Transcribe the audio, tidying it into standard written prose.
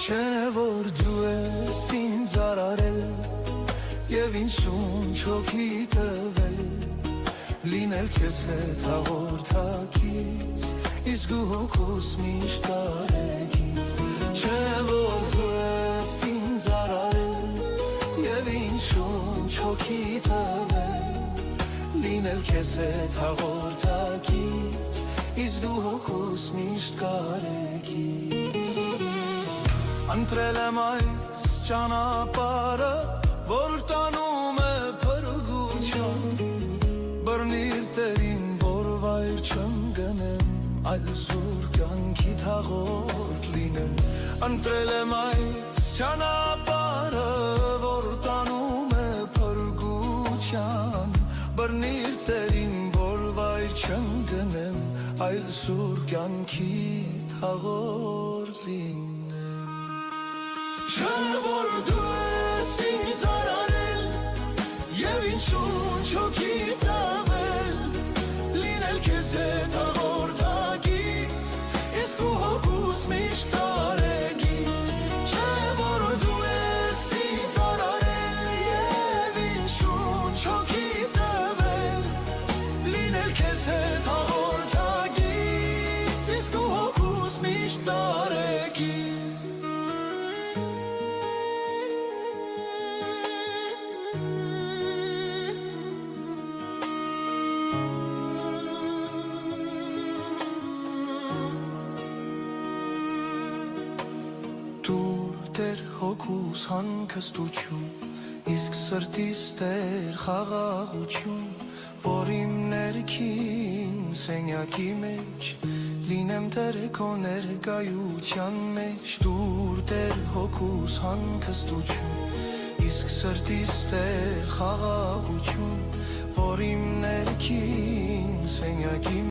Չէ որ դու ես ինձ արարել Եվ ինձ շունչ հոգի տվել Լինել քեզ հետ հաղորդակից Իսկ ու հոգուս միշտ տարեկից Չէ որ դու ես ինձ արարել Եվ ինձ շունչ հոգի տվել Լինել քեզ հետ հաղորդակից Իսկ ու հոգուս միշտ կարեկից Ընտրել եմ այս ճանապարհը, որ տանում է փրկության Բռնիր տերին, որ վայր չեմ գնեմ, այլ սուր կյանքի թաղորդ լինեմ Ընտրել եմ այս ճանապարհը, որ տանում է փրկության Բռնիր տերին, որ վայր չեմ գնեմ, այլ սուր կյանքի թաղորդ լինեմ Չէ որ դու ես ինձ արարել Եվ ինձ շունչ հոգի տվել Լինել քեզ հետ հաղորդակից Իսկ ու հոգուս միշտ տարեկից Չէ որ դու ես ինձ արարել Եվ ինձ շունչ հոգի տվել Լինել քեզ հետ հաղորդակից Իսկ ու հոգուս միշտ տարեկից Դուր հոգուս հանգստություն, իսկ սրտիս տեր խաղաղություն, որ իմ ներքին սենյակի մեջ, լինեմ տեր քո ներկայության մեջ, դուր տեր հոգուս հանգստություն, իսկ սրտիս տեր խաղաղություն, որ իմ ներքին սենյակի